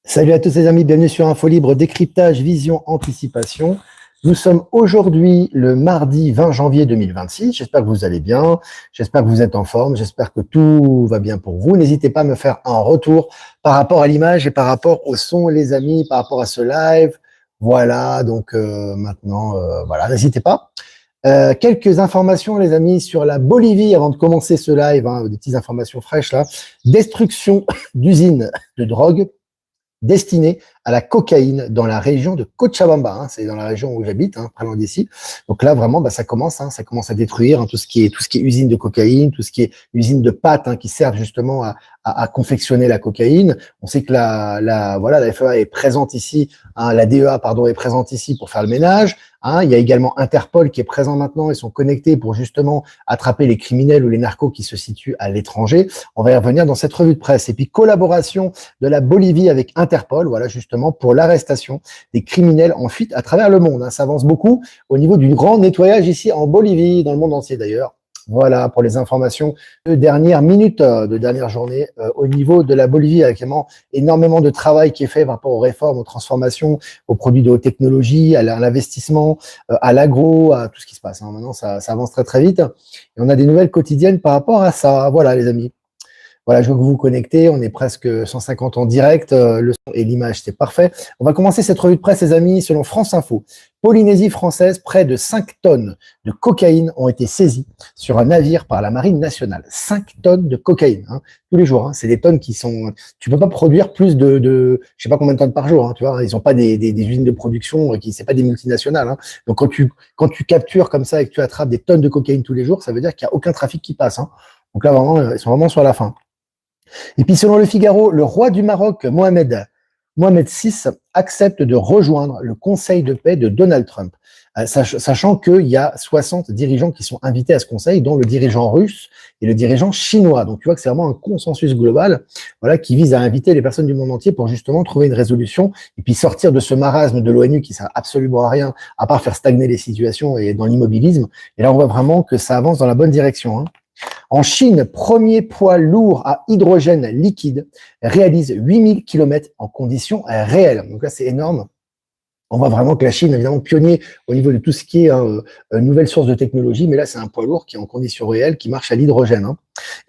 Salut à tous les amis, bienvenue sur Info Libre, décryptage, vision, anticipation. Nous sommes aujourd'hui le mardi 20 janvier 2026. J'espère que vous allez bien, j'espère que vous êtes en forme, j'espère que tout va bien pour vous. N'hésitez pas à me faire un retour par rapport à l'image et par rapport au son, les amis, par rapport à ce live. Voilà, donc maintenant, voilà, n'hésitez pas. Quelques informations, les amis, sur la Bolivie avant de commencer ce live, hein, des petites informations fraîches là. Destruction d'usines de drogue destiné à la cocaïne dans la région de Cochabamba. Hein, c'est dans la région où j'habite, hein, pas loin d'ici. Donc là, vraiment, ça commence à détruire tout ce qui est usine de cocaïne, tout ce qui est usine de pâtes qui servent justement à confectionner la cocaïne. On sait que la FEA est présente ici, la DEA pardon est présente ici pour faire le ménage. Il y a également Interpol qui est présent maintenant. Ils sont connectés pour justement attraper les criminels ou les narcos qui se situent à l'étranger. On va y revenir dans cette revue de presse. Et puis collaboration de la Bolivie avec Interpol, voilà justement pour l'arrestation des criminels en fuite à travers le monde. Ça avance beaucoup au niveau du grand nettoyage ici en Bolivie, dans le monde entier d'ailleurs. Voilà pour les informations de dernière minute, de dernière journée au niveau de la Bolivie, avec énormément de travail qui est fait par rapport aux réformes, aux transformations, aux produits de haute technologie, à l'investissement, à l'agro, à tout ce qui se passe. Maintenant, ça avance très très vite et on a des nouvelles quotidiennes par rapport à ça. Voilà les amis. Voilà, je veux que vous vous connectez, on est presque 150 en direct, le son et l'image, c'est parfait. On va commencer cette revue de presse, les amis, selon France Info. Polynésie française, près de 5 tonnes de cocaïne ont été saisies sur un navire par la Marine nationale. 5 tonnes de cocaïne, tous les jours. C'est des tonnes qui sont... Tu peux pas produire plus de je sais pas combien de tonnes par jour, tu vois. Ils ont pas des usines de production, c'est pas des multinationales. Donc quand tu captures comme ça et que tu attrapes des tonnes de cocaïne tous les jours, ça veut dire qu'il y a aucun trafic qui passe. Donc là, vraiment, ils sont vraiment sur la fin. Et puis, selon le Figaro, le roi du Maroc, Mohamed VI, accepte de rejoindre le conseil de paix de Donald Trump, sachant qu'il y a 60 dirigeants qui sont invités à ce conseil, dont le dirigeant russe et le dirigeant chinois. Donc, tu vois que c'est vraiment un consensus global, voilà, qui vise à inviter les personnes du monde entier pour justement trouver une résolution et puis sortir de ce marasme de l'ONU qui sert absolument à rien, à part faire stagner les situations et dans l'immobilisme. Et là, on voit vraiment que ça avance dans la bonne direction. En Chine, premier poids lourd à hydrogène liquide réalise 8000 km en conditions réelles. Donc là, c'est énorme. On voit vraiment que la Chine est évidemment pionnier au niveau de tout ce qui est nouvelle source de technologie, mais là, c'est un poids lourd qui est en conditions réelles, qui marche à l'hydrogène.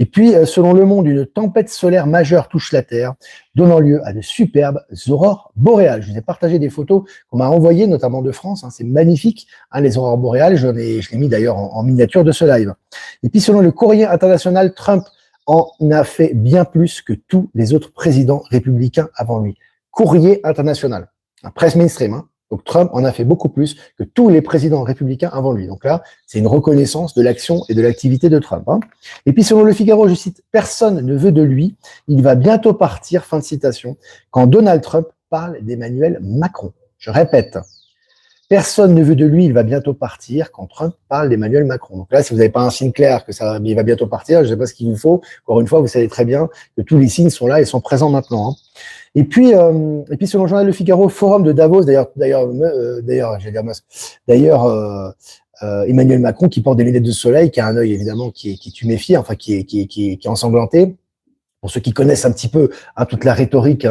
Et puis, selon Le Monde, une tempête solaire majeure touche la Terre, donnant lieu à de superbes aurores boréales. Je vous ai partagé des photos qu'on m'a envoyées, notamment de France. C'est magnifique, les aurores boréales. Je l'ai mis d'ailleurs en miniature de ce live. Et puis, selon le Courrier international, Trump en a fait bien plus que tous les autres présidents républicains avant lui. Courrier international, presse mainstream. Donc Trump en a fait beaucoup plus que tous les présidents républicains avant lui. Donc là, c'est une reconnaissance de l'action et de l'activité de Trump. Et puis selon le Figaro, je cite, « Personne ne veut de lui, il va bientôt partir », fin de citation, quand Donald Trump parle d'Emmanuel Macron. Je répète, personne ne veut de lui, il va bientôt partir quand Trump parle d'Emmanuel Macron. Donc là, si vous n'avez pas un signe clair que il va bientôt partir, je ne sais pas ce qu'il vous faut. Encore une fois, vous savez très bien que tous les signes sont là et sont présents maintenant. Et puis, selon le journal Le Figaro, forum de Davos, Emmanuel Macron qui porte des lunettes de soleil, qui a un œil évidemment qui est tuméfié, enfin qui est ensanglanté. Pour ceux qui connaissent un petit peu toute la rhétorique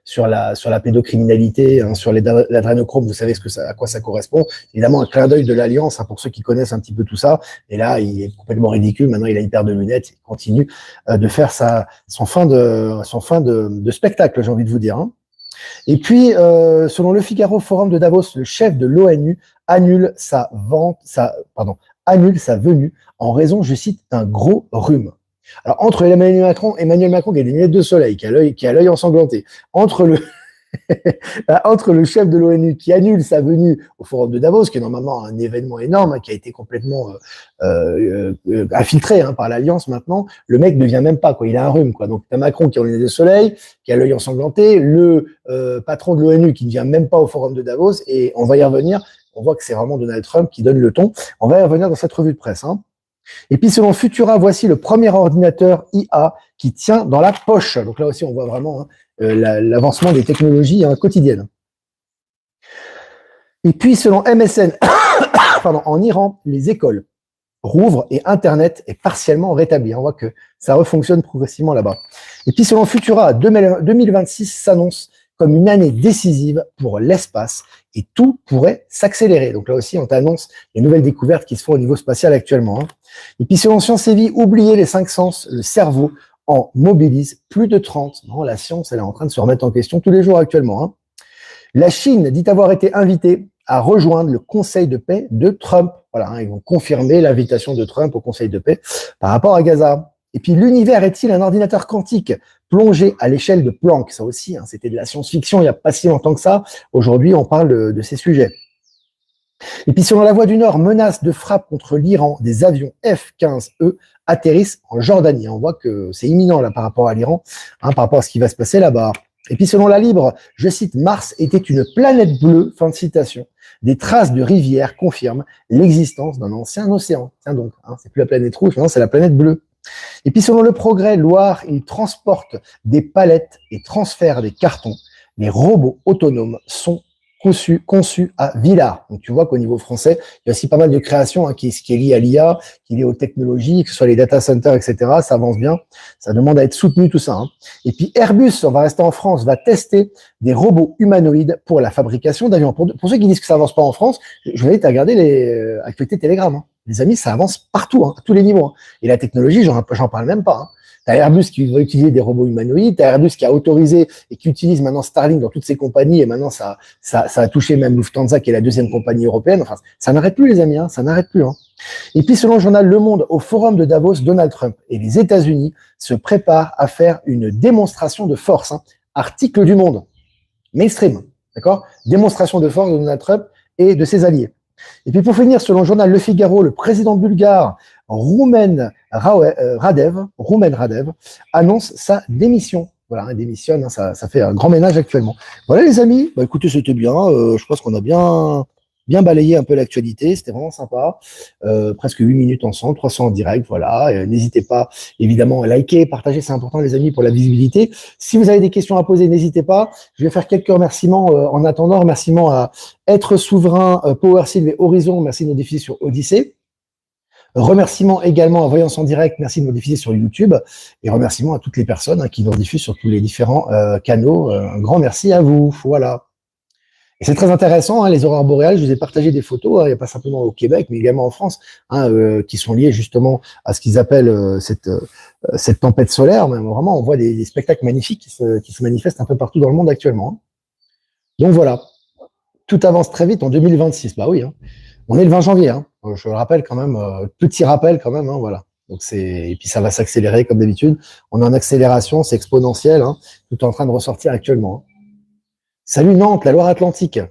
sur la pédocriminalité, sur l'adrénochrome, vous savez à quoi ça correspond. Évidemment, un clin d'œil de l'Alliance pour ceux qui connaissent un petit peu tout ça. Et là, il est complètement ridicule. Maintenant, il a une paire de lunettes. Il continue de faire son fin de spectacle, j'ai envie de vous dire. Et puis, selon le Figaro Forum de Davos, le chef de l'ONU annule sa venue en raison, je cite, d'un gros rhume. Alors, entre Emmanuel Macron qui a des lunettes de soleil, qui a l'œil ensanglanté, entre le chef de l'ONU qui annule sa venue au Forum de Davos, qui est normalement un événement énorme, qui a été complètement infiltré par l'Alliance maintenant, le mec ne vient même pas, il a un rhume. Donc, t'as Macron qui a les lunettes de soleil, qui a l'œil ensanglanté, le patron de l'ONU qui ne vient même pas au Forum de Davos, et on va y revenir. On voit que c'est vraiment Donald Trump qui donne le ton. On va y revenir dans cette revue de presse. Et puis, selon Futura, voici le premier ordinateur IA qui tient dans la poche. Donc là aussi, on voit vraiment l'avancement des technologies quotidiennes. Et puis, selon MSN, en Iran, les écoles rouvrent et Internet est partiellement rétabli. On voit que ça refonctionne progressivement là-bas. Et puis, selon Futura, 2026 s'annonce comme une année décisive pour l'espace et tout pourrait s'accélérer. Donc là aussi, on t'annonce les nouvelles découvertes qui se font au niveau spatial actuellement. Et puis selon Science et Vie, oubliez les 5 sens, le cerveau en mobilise plus de 30. Non, la science, elle est en train de se remettre en question tous les jours actuellement. La Chine dit avoir été invitée à rejoindre le Conseil de paix de Trump. Voilà, ils vont confirmer l'invitation de Trump au Conseil de paix par rapport à Gaza. Et puis, l'univers est-il un ordinateur quantique plongé à l'échelle de Planck? Ça aussi, c'était de la science-fiction il n'y a pas si longtemps que ça. Aujourd'hui, on parle de ces sujets. Et puis, selon la Voix du Nord, menace de frappe contre l'Iran, des avions F-15E atterrissent en Jordanie. On voit que c'est imminent là par rapport à l'Iran, par rapport à ce qui va se passer là-bas. Et puis, selon la Libre, je cite, Mars était une planète bleue, fin de citation. Des traces de rivières confirment l'existence d'un ancien océan. Tiens donc, c'est plus la planète rouge, maintenant c'est la planète bleue. Et puis, selon le Progrès, Loire, il transporte des palettes et transfère des cartons. Les robots autonomes sont conçus à Villars. Donc, tu vois qu'au niveau français, il y a aussi pas mal de créations qui est liée à l'IA, qui est liée aux technologies, que ce soit les data centers, etc. Ça avance bien. Ça demande à être soutenu, tout ça. Et puis, Airbus, on va rester en France, va tester des robots humanoïdes pour la fabrication d'avions. Pour ceux qui disent que ça avance pas en France, je vous invite à regarder les actualités Telegram. Les amis, ça avance partout, à tous les niveaux. Et la technologie, j'en parle même pas. T'as Airbus qui va utiliser des robots humanoïdes, t'as Airbus qui a autorisé et qui utilise maintenant Starlink dans toutes ses compagnies, et maintenant ça a touché même Lufthansa, qui est la deuxième compagnie européenne. Enfin, ça n'arrête plus, les amis, ça n'arrête plus. Et puis, selon le journal Le Monde, au forum de Davos, Donald Trump et les États-Unis se préparent à faire une démonstration de force. Article du Monde, mainstream, d'accord? Démonstration de force de Donald Trump et de ses alliés. Et puis pour finir, selon le journal Le Figaro, le président bulgare Rumen Radev annonce sa démission. Voilà, il démissionne, ça fait un grand ménage actuellement. Voilà les amis, écoutez, c'était bien, je pense qu'on a bien balayé un peu l'actualité, c'était vraiment sympa, presque 8 minutes ensemble, 300 en direct, voilà, n'hésitez pas évidemment à liker, partager, c'est important les amis pour la visibilité. Si vous avez des questions à poser, n'hésitez pas, je vais faire quelques remerciements en attendant, remerciements à Être Souverain, PowerSylve et Horizon, merci de nous diffuser sur Odyssée. Remerciements également à Voyance en Direct, merci de nous diffuser sur YouTube, et remerciements à toutes les personnes qui nous diffusent sur tous les différents canaux, un grand merci à vous, voilà. Et c'est très intéressant, les aurores boréales, je vous ai partagé des photos, il n'y a pas simplement au Québec, mais également en France, qui sont liées justement à ce qu'ils appellent cette tempête solaire. Mais vraiment, on voit des spectacles magnifiques qui se manifestent un peu partout dans le monde actuellement. Donc voilà, tout avance très vite en 2026. Bah oui, on est le 20 janvier. Je le rappelle quand même, petit rappel quand même, voilà. Donc et puis ça va s'accélérer comme d'habitude. On est en accélération, c'est exponentiel, tout est en train de ressortir actuellement. Salut Nantes, la Loire-Atlantique.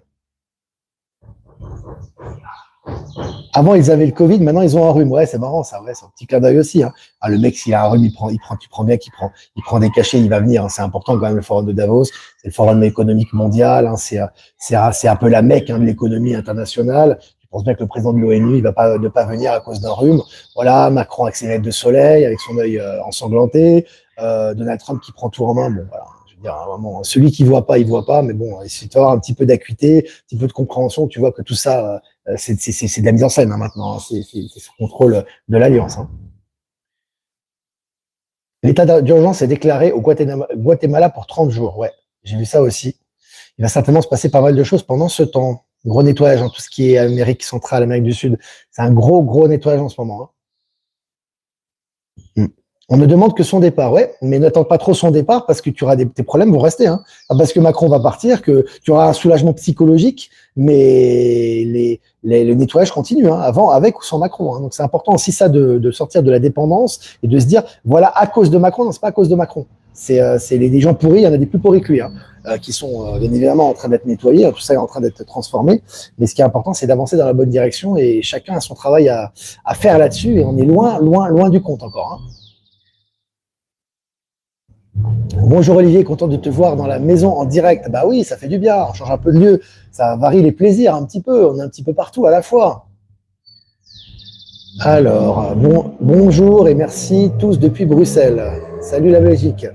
Avant, ils avaient le Covid, maintenant, ils ont un rhume. Ouais, c'est marrant, ça, ouais, c'est un petit clin d'œil aussi. Le mec, s'il a un rhume, il prend des cachets, il va venir. C'est important quand même, le forum de Davos. C'est le forum économique mondial. C'est un peu la Mecque de l'économie internationale. Je pense bien que le président de l'ONU, il va ne pas venir à cause d'un rhume. Voilà, Macron avec ses lunettes de soleil, avec son œil ensanglanté. Donald Trump qui prend tout en main. Bon, voilà. Vraiment, celui qui voit pas, il voit pas, mais bon, il suffit d'avoir un petit peu d'acuité, un petit peu de compréhension, tu vois que tout ça, c'est de la mise en scène maintenant, c'est sous contrôle de l'Alliance. L'état d'urgence est déclaré au Guatemala pour 30 jours, ouais, j'ai vu ça aussi. Il va certainement se passer pas mal de choses pendant ce temps. Gros nettoyage, tout ce qui est Amérique centrale, Amérique du Sud, c'est un gros nettoyage en ce moment. On ne demande que son départ, ouais, mais n'attends pas trop son départ parce que tes problèmes vont rester. Parce que Macron va partir, que tu auras un soulagement psychologique, mais le nettoyage continue, avant, avec ou sans Macron. Donc c'est important aussi ça de sortir de la dépendance et de se dire, voilà, à cause de Macron, non, c'est pas à cause de Macron. C'est les gens pourris, il y en a des plus pourris que lui, qui sont bien évidemment en train d'être nettoyés, tout ça est en train d'être transformé. Mais ce qui est important, c'est d'avancer dans la bonne direction et chacun a son travail à faire là-dessus et on est loin du compte encore. Bonjour Olivier, content de te voir dans la maison en direct. Bah oui, ça fait du bien, on change un peu de lieu, ça varie les plaisirs un petit peu, on est un petit peu partout à la fois. Alors, bonjour et merci tous depuis Bruxelles. Salut la Belgique.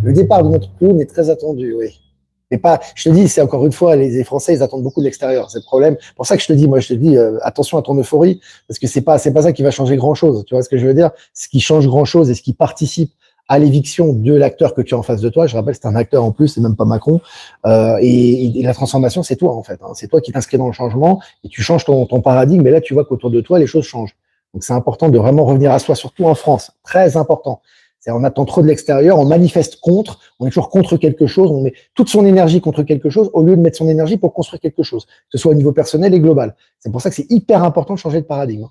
Le départ de notre clown est très attendu, oui. Mais pas, je te dis, c'est encore une fois, les Français, ils attendent beaucoup de l'extérieur, c'est le problème. C'est pour ça que je te dis, attention à ton euphorie, parce que c'est pas ça qui va changer grand chose. Tu vois ce que je veux dire? Ce qui change grand chose et ce qui participe à l'éviction de l'acteur que tu as en face de toi. Je rappelle, c'est un acteur en plus, c'est même pas Macron. Et la transformation, c'est toi en fait. Hein. C'est toi qui t'inscris dans le changement et tu changes ton paradigme. Et là, tu vois qu'autour de toi, les choses changent. Donc c'est important de vraiment revenir à soi, surtout en France. Très important. On attend trop de l'extérieur, on manifeste contre, on est toujours contre quelque chose, on met toute son énergie contre quelque chose au lieu de mettre son énergie pour construire quelque chose, que ce soit au niveau personnel et global. C'est pour ça que c'est hyper important de changer de paradigme.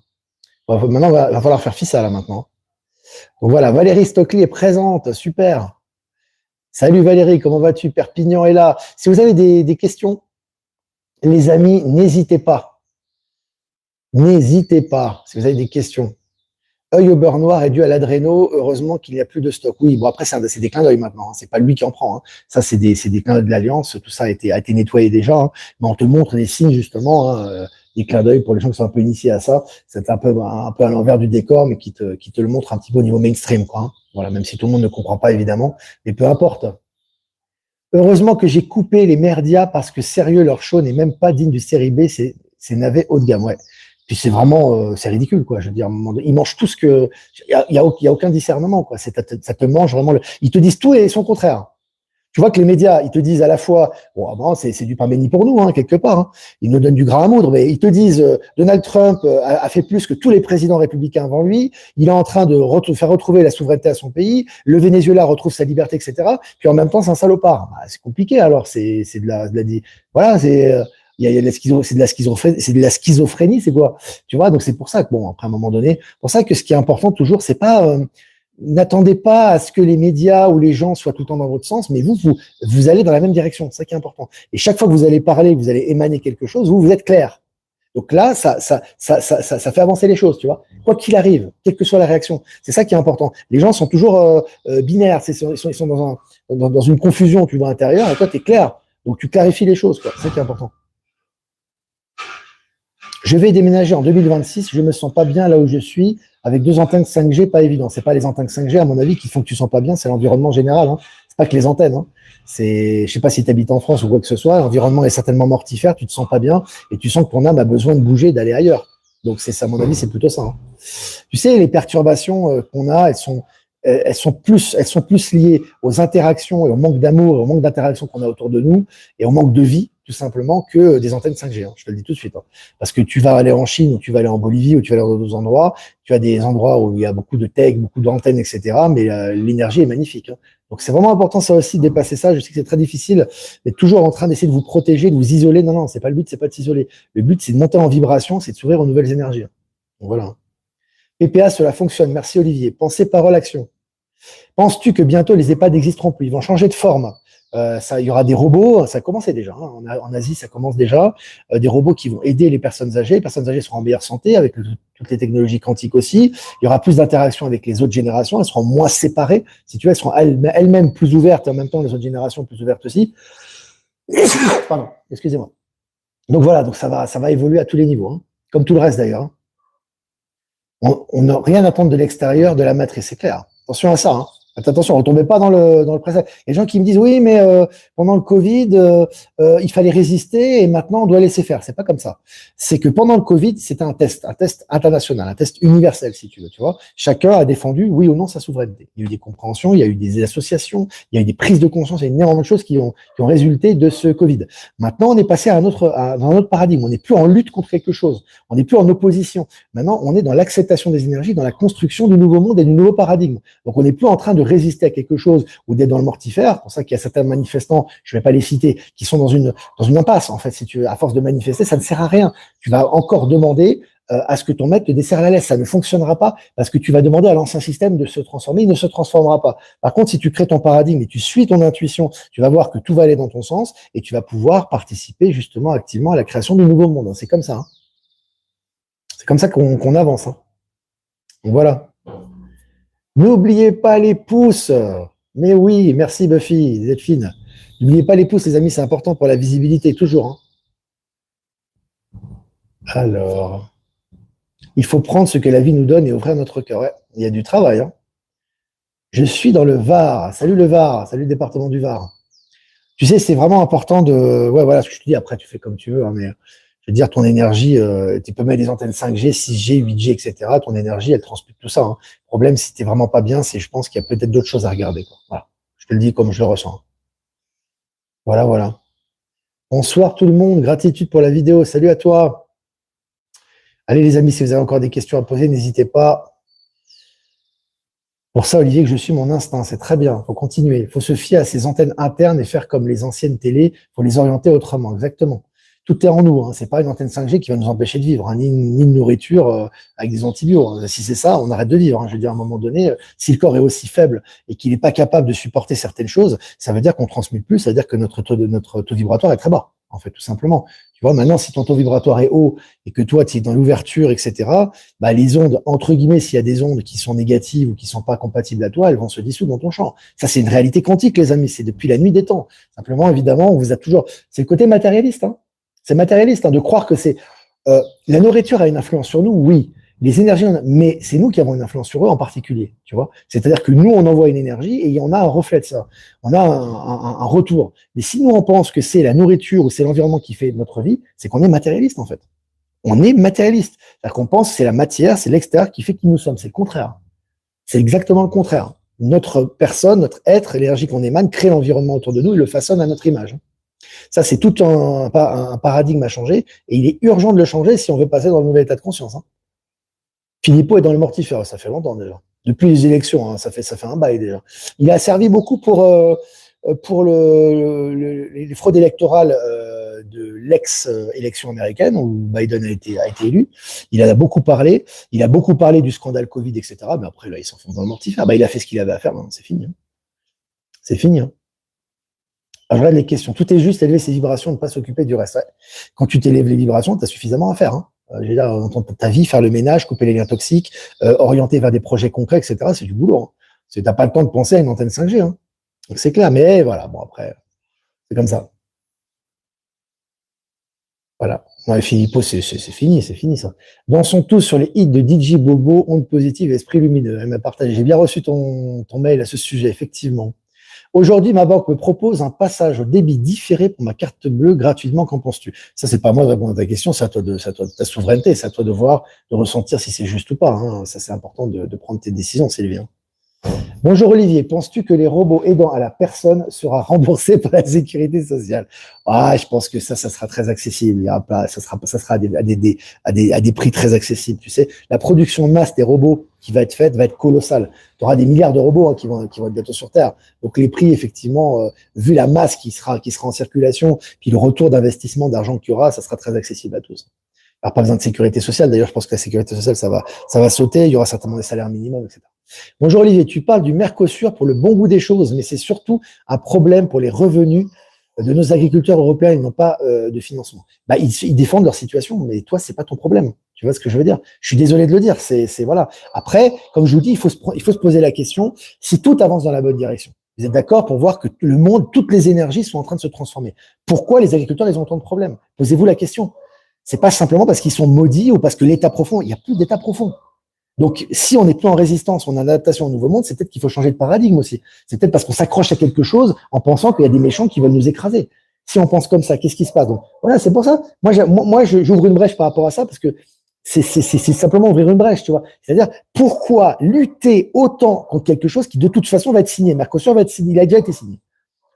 Maintenant, va falloir faire fi ça là maintenant. Donc voilà, Valérie Stockley est présente, super. Salut Valérie, comment vas-tu? Perpignan est là. Si vous avez des questions, les amis, n'hésitez pas. N'hésitez pas si vous avez des questions. Œil au beurre noir est dû à l'adréno. Heureusement qu'il n'y a plus de stock. Oui, bon après c'est des clins d'œil maintenant. Hein. C'est pas lui qui en prend. Hein. Ça c'est des clins d'œil de l'alliance. Tout ça a été nettoyé déjà. Hein. Mais on te montre des signes justement, hein, des clins d'œil pour les gens qui sont un peu initiés à ça. C'est un peu à l'envers du décor, mais qui te le montre un petit peu au niveau mainstream, quoi. Hein. Voilà, même si tout le monde ne comprend pas évidemment, mais peu importe. Heureusement que j'ai coupé les merdias parce que sérieux leur show n'est même pas digne du série B. C'est navet haut de gamme. Ouais. Puis c'est vraiment, c'est ridicule, quoi. Je veux dire, ils mangent tout ce que, il y a aucun discernement, quoi. Ça te mange vraiment ils te disent tout et son contraire. Tu vois que les médias, ils te disent à la fois, bon, c'est du pain béni pour nous, hein, quelque part. Hein. Ils nous donnent du grain à moudre, mais ils te disent, Donald Trump a fait plus que tous les présidents républicains avant lui. Il est en train de faire retrouver la souveraineté à son pays. Le Venezuela retrouve sa liberté, etc. Puis en même temps, c'est un salopard. Bah, c'est compliqué. Alors, c'est voilà, il y a c'est de la schizophrénie, c'est quoi? Tu vois, donc c'est pour ça que bon, après un moment donné, pour ça que ce qui est important toujours, c'est pas n'attendez pas à ce que les médias ou les gens soient tout le temps dans votre sens, mais vous allez dans la même direction. C'est ça qui est important. Et chaque fois que vous allez parler, que vous allez émaner quelque chose, vous êtes clair. Donc là, ça fait avancer les choses, tu vois. Quoi qu'il arrive, quelle que soit la réaction, c'est ça qui est important. Les gens sont toujours binaires, ils sont dans une confusion, tu vois, intérieure, et toi, tu es clair. Donc tu clarifies les choses, quoi. C'est ça qui est important. Je vais déménager en 2026, je me sens pas bien là où je suis, avec 2 antennes 5G, pas évident. C'est pas les antennes 5G, à mon avis, qui font que tu sens pas bien, c'est l'environnement général. Hein. C'est pas que les antennes. Hein. Je sais pas si tu habites en France ou quoi que ce soit, l'environnement est certainement mortifère, tu te sens pas bien, et tu sens que ton âme a besoin de bouger, d'aller ailleurs. Donc c'est ça, à mon avis, c'est plutôt ça. Hein. Tu sais, les perturbations qu'on a, elles sont plus liées aux interactions et au manque d'amour, au manque d'interaction qu'on a autour de nous, et au manque de vie, tout simplement, que des antennes 5G. Hein, je te le dis tout de suite. Hein. Parce que tu vas aller en Chine, ou tu vas aller en Bolivie, ou tu vas aller dans d'autres endroits, tu as des endroits où il y a beaucoup de tech, beaucoup d'antennes, etc. Mais l'énergie est magnifique. Hein. Donc c'est vraiment important ça aussi de dépasser ça. Je sais que c'est très difficile, mais toujours en train d'essayer de vous protéger, de vous isoler. Non, non, c'est pas le but, c'est pas de s'isoler. Le but, c'est de monter en vibration, c'est de s'ouvrir aux nouvelles énergies. Hein. Donc voilà. PPA, cela fonctionne. Merci Olivier. Pensée, parole, action. Penses-tu que bientôt les EHPAD n'existeront plus? Ils vont changer de forme. Il y aura des robots, ça a commencé déjà. Hein, en Asie, ça commence déjà. Des robots qui vont aider les personnes âgées. Les personnes âgées seront en meilleure santé avec toutes les technologies quantiques aussi. Il y aura plus d'interaction avec les autres générations. Elles seront moins séparées. Si tu veux, elles seront elles-mêmes plus ouvertes et en même temps les autres générations plus ouvertes aussi. Pardon, excusez-moi. Donc voilà, donc ça va évoluer à tous les niveaux, hein, comme tout le reste d'ailleurs. Hein. On n'a rien à attendre de l'extérieur de la matrice, c'est clair. Attention à ça. Hein. Attention, on ne tombait pas dans le présage. Il y a des gens qui me disent oui, mais pendant le Covid, il fallait résister et maintenant on doit laisser faire. C'est pas comme ça. C'est que pendant le Covid, c'était un test international, un test universel, si tu veux. Tu vois, chacun a défendu oui ou non sa souveraineté. Il y a eu des compréhensions, il y a eu des associations, il y a eu des prises de conscience, il y a énormément de choses qui ont résulté de ce Covid. Maintenant, on est passé dans un autre paradigme. On n'est plus en lutte contre quelque chose. On n'est plus en opposition. Maintenant, on est dans l'acceptation des énergies, dans la construction du nouveau monde et du nouveau paradigme. Donc, on n'est plus en train de résister à quelque chose ou d'être dans le mortifère. C'est pour ça qu'il y a certains manifestants, je ne vais pas les citer, qui sont dans une impasse. En fait, si tu veux, à force de manifester, ça ne sert à rien. Tu vas encore demander à ce que ton maître te desserre la laisse. Ça ne fonctionnera pas parce que tu vas demander à l'ancien système de se transformer. Il ne se transformera pas. Par contre, si tu crées ton paradigme et tu suis ton intuition, tu vas voir que tout va aller dans ton sens et tu vas pouvoir participer justement activement à la création du nouveau monde. C'est comme ça. Hein. C'est comme ça qu'on avance. Hein. Donc voilà. N'oubliez pas les pouces. Mais oui, merci Buffy, vous êtes fine. N'oubliez pas les pouces, les amis, c'est important pour la visibilité, toujours. Hein. Alors, il faut prendre ce que la vie nous donne et ouvrir notre cœur. Ouais, il y a du travail. Hein. Je suis dans le Var. Salut le Var, salut le département du Var. Tu sais, c'est vraiment important de... Ouais, voilà ce que je te dis. Après, tu fais comme tu veux. Hein, mais Je veux dire, ton énergie, tu peux mettre des antennes 5G, 6G, 8G, etc. Ton énergie, elle transmute tout ça. Hein. Le problème, si t'es vraiment pas bien, c'est, je pense qu'il y a peut-être d'autres choses à regarder. Quoi. Voilà. Je te le dis comme je le ressens. Voilà, voilà. Bonsoir tout le monde. Gratitude pour la vidéo. Salut à toi. Allez les amis, si vous avez encore des questions à poser, n'hésitez pas. Pour ça, Olivier, que je suis mon instinct, c'est très bien. Il faut continuer. Il faut se fier à ces antennes internes et faire comme les anciennes télés. Il faut les orienter autrement. Exactement. Tout est en nous. Hein. C'est pas une antenne 5G qui va nous empêcher de vivre, hein, ni de nourriture avec des antibiotiques. Hein. Si c'est ça, on arrête de vivre. Hein. Je veux dire, à un moment donné, si le corps est aussi faible et qu'il n'est pas capable de supporter certaines choses, ça veut dire qu'on transmute plus. Ça veut dire que notre taux vibratoire est très bas. En fait, tout simplement. Tu vois, maintenant, si ton taux vibratoire est haut et que toi, tu es dans l'ouverture, etc., bah, les ondes, entre guillemets, s'il y a des ondes qui sont négatives ou qui sont pas compatibles à toi, elles vont se dissoudre dans ton champ. Ça, c'est une réalité quantique, les amis. C'est depuis la nuit des temps. Simplement, évidemment, on vous a toujours, c'est le côté matérialiste, hein. C'est matérialiste, hein, de croire que c'est, la nourriture a une influence sur nous, oui. Les énergies, mais c'est nous qui avons une influence sur eux en particulier, tu vois. C'est-à-dire que nous, on envoie une énergie et on a un reflet de ça. On a un retour. Mais si nous, on pense que c'est la nourriture ou c'est l'environnement qui fait notre vie, c'est qu'on est matérialiste, en fait. On est matérialiste. C'est-à-dire qu'on pense que c'est la matière, c'est l'extérieur qui fait qui nous sommes. C'est le contraire. C'est exactement le contraire. Notre personne, notre être, l'énergie qu'on émane, crée l'environnement autour de nous et le façonne à notre image. Ça, c'est tout un paradigme à changer et il est urgent de le changer si on veut passer dans le nouvel état de conscience. Hein. Philippot est dans le mortifère, ça fait longtemps déjà. Depuis les élections, hein, ça fait un bail déjà. Il a servi beaucoup pour les fraudes électorales de l'ex-élection américaine où Biden a été élu. Il en a beaucoup parlé. Il a beaucoup parlé du scandale Covid, etc. Mais après, là, il s'enfonce dans le mortifère. Bah, il a fait ce qu'il avait à faire, maintenant, c'est fini. Hein. C'est fini. Hein. Alors, je regarde les questions. Tout est juste, élever ses vibrations, ne pas s'occuper du reste. Ouais. Quand tu t'élèves les vibrations, tu as suffisamment à faire. Hein. J'ai là, dans ta vie, faire le ménage, couper les liens toxiques, orienter vers des projets concrets, etc. C'est du boulot. Hein. Tu n'as pas le temps de penser à une antenne 5G. Hein. Donc, c'est clair. Mais voilà, bon, après, c'est comme ça. Voilà. Ouais, Philippot, c'est fini ça. Dansons tous sur les hits de DJ Bobo, ondes positives, esprit lumineux. Elle m'a partagé. J'ai bien reçu ton mail à ce sujet, effectivement. Aujourd'hui, ma banque me propose un passage au débit différé pour ma carte bleue gratuitement. Qu'en penses-tu? Ça, c'est pas à moi de répondre à ta question, c'est à toi de ta souveraineté, c'est à toi de voir, de ressentir si c'est juste ou pas. Hein. Ça, c'est important de prendre tes décisions, Sylvie. Bonjour Olivier, penses-tu que les robots aidant à la personne sera remboursé par la sécurité sociale? Ah, je pense que ça sera très accessible. Ça sera à des prix très accessibles. Tu sais, la production de masse des robots qui va être faite va être colossale. Tu auras des milliards de robots hein, qui vont être bientôt sur Terre. Donc les prix, effectivement, vu la masse qui sera en circulation, puis le retour d'investissement d'argent qu'il y aura, ça sera très accessible à tous. Alors pas besoin de sécurité sociale. D'ailleurs, je pense que la sécurité sociale, ça va sauter. Il y aura certainement des salaires minimums, etc. Bonjour Olivier, tu parles du Mercosur pour le bon goût des choses, mais c'est surtout un problème pour les revenus de nos agriculteurs européens. Ils n'ont pas de financement. Bah, ils défendent leur situation, mais toi, c'est pas ton problème. Tu vois ce que je veux dire? Je suis désolé de le dire. C'est voilà. Après, comme je vous dis, il faut se poser la question si tout avance dans la bonne direction. Vous êtes d'accord pour voir que le monde, toutes les énergies sont en train de se transformer. Pourquoi les agriculteurs ils ont autant de problèmes? Posez-vous la question. C'est pas simplement parce qu'ils sont maudits ou parce que l'état profond. Il n'y a plus d'état profond. Donc, si on n'est plus en résistance, on est en adaptation au nouveau monde, c'est peut-être qu'il faut changer de paradigme aussi. C'est peut-être parce qu'on s'accroche à quelque chose en pensant qu'il y a des méchants qui veulent nous écraser. Si on pense comme ça, qu'est-ce qui se passe? Donc, voilà, c'est pour ça. Moi, j'ouvre une brèche par rapport à ça parce que c'est simplement ouvrir une brèche, tu vois. C'est-à-dire, pourquoi lutter autant contre quelque chose qui, de toute façon, va être signé? Mercosur va être signé, il a déjà été signé.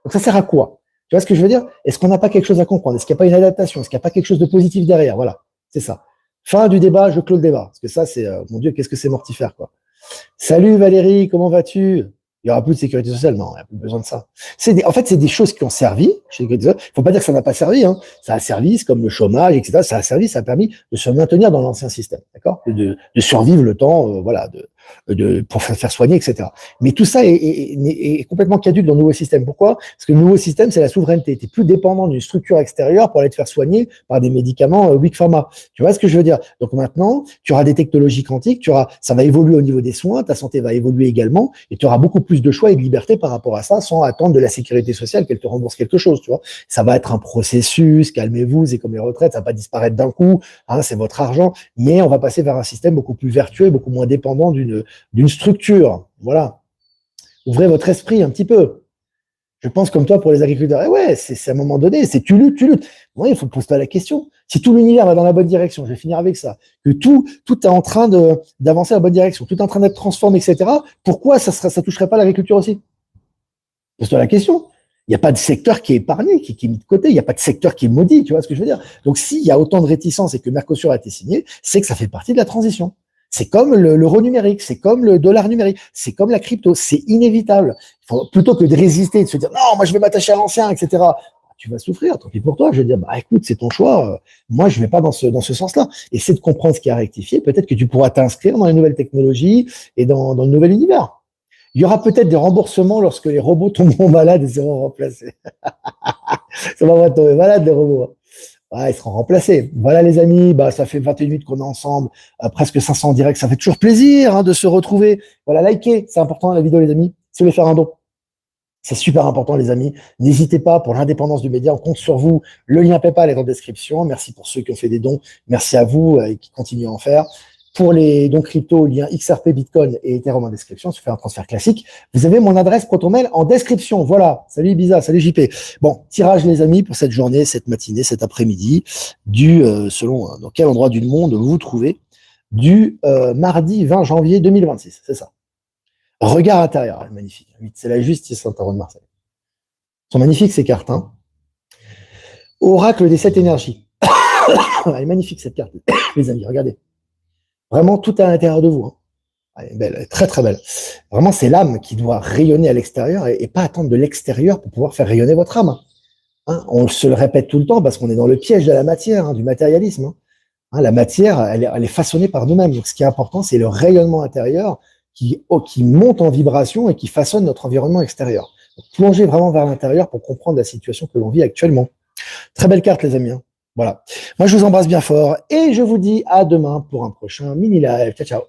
Donc, ça sert à quoi? Tu vois ce que je veux dire? Est-ce qu'on n'a pas quelque chose à comprendre? Est-ce qu'il n'y a pas une adaptation? Est-ce qu'il n'y a pas quelque chose de positif derrière? Voilà. C'est ça. Fin du débat, je clôt le débat. Parce que ça, c'est, mon Dieu, qu'est-ce que c'est mortifère, quoi. Salut Valérie, comment vas-tu? Il n'y aura plus de sécurité sociale. Non, il n'y a plus besoin de ça. En fait, c'est des choses qui ont servi chez les sécurité sociale. Faut pas dire que ça n'a pas servi, hein. Ça a servi, c'est comme le chômage, etc. Ça a servi, ça a permis de se maintenir dans l'ancien système, d'accord? De survivre le temps, voilà, pour faire soigner, etc. Mais tout ça est complètement caduque dans le nouveau système. Pourquoi? Parce que le nouveau système, c'est la souveraineté. Tu es plus dépendant d'une structure extérieure pour aller te faire soigner par des médicaments Big Pharma. Tu vois ce que je veux dire? Donc maintenant, tu auras des technologies quantiques, ça va évoluer au niveau des soins, ta santé va évoluer également, et tu auras beaucoup plus de choix et de liberté par rapport à ça, sans attendre de la sécurité sociale qu'elle te rembourse quelque chose, tu vois. Ça va être un processus, calmez-vous, c'est comme les retraites, ça va pas disparaître d'un coup, hein, c'est votre argent, mais on va passer vers un système beaucoup plus vertueux et beaucoup moins dépendant d'une structure. Voilà. Ouvrez votre esprit un petit peu. Je pense comme toi pour les agriculteurs. Et ouais, c'est à un moment donné, tu luttes. Bon, il faut poser la question. Si tout l'univers va dans la bonne direction, je vais finir avec ça, que tout est en train d'avancer dans la bonne direction, tout est en train d'être transformé, etc., pourquoi ça toucherait pas l'agriculture aussi? Pose-toi la question. Il n'y a pas de secteur qui est épargné, qui est mis de côté. Il n'y a pas de secteur qui est maudit, tu vois ce que je veux dire? Donc, s'il y a autant de réticences et que Mercosur a été signé, c'est que ça fait partie de la transition. C'est comme l'euro numérique, c'est comme le dollar numérique, c'est comme la crypto, c'est inévitable. Plutôt que de résister, de se dire non, moi je vais m'attacher à l'ancien, etc. Tu vas souffrir, tant pis pour toi. Je vais dire, bah écoute, c'est ton choix. Moi, je vais pas dans ce sens-là. Essaie de comprendre ce qui a rectifié. Peut-être que tu pourras t'inscrire dans les nouvelles technologies et dans le nouvel univers. Il y aura peut-être des remboursements lorsque les robots tomberont malades et seront remplacés. Ça va tomber malade, les robots. Ouais, ils seront remplacés. Voilà, les amis, bah, ça fait 21 minutes qu'on est ensemble, presque 500 en direct. Ça fait toujours plaisir de se retrouver. Voilà, likez, c'est important la vidéo, les amis. Si vous voulez faire un don, c'est super important, les amis. N'hésitez pas pour l'indépendance du média. On compte sur vous. Le lien PayPal est dans la description. Merci pour ceux qui ont fait des dons. Merci à vous et qui continuent à en faire. Pour les dons crypto, lien XRP, Bitcoin et Ethereum en description. Si vous faites un transfert classique, vous avez mon adresse ProtonMail en description. Voilà. Salut Ibiza, salut JP. Bon, tirage les amis pour cette journée, cette matinée, cet après-midi, selon dans quel endroit du monde vous vous trouvez, du mardi 20 janvier 2026. C'est ça. Regard intérieur, magnifique. C'est la justice Saint-Aaron de Marseille. Sont magnifiques ces cartes. Hein. Oracle des 7 énergies. Elle est magnifique cette carte, les amis. Regardez. Vraiment, tout à l'intérieur de vous. Hein. Elle est belle, elle est très très belle. Vraiment, c'est l'âme qui doit rayonner à l'extérieur et pas attendre de l'extérieur pour pouvoir faire rayonner votre âme. Hein. On se le répète tout le temps parce qu'on est dans le piège de la matière, hein, du matérialisme. Hein. Hein, la matière, elle est façonnée par nous-mêmes. Donc, ce qui est important, c'est le rayonnement intérieur qui monte en vibration et qui façonne notre environnement extérieur. Donc, plongez vraiment vers l'intérieur pour comprendre la situation que l'on vit actuellement. Très belle carte, les amis. Hein. Voilà. Moi, je vous embrasse bien fort et je vous dis à demain pour un prochain mini live. Ciao, ciao.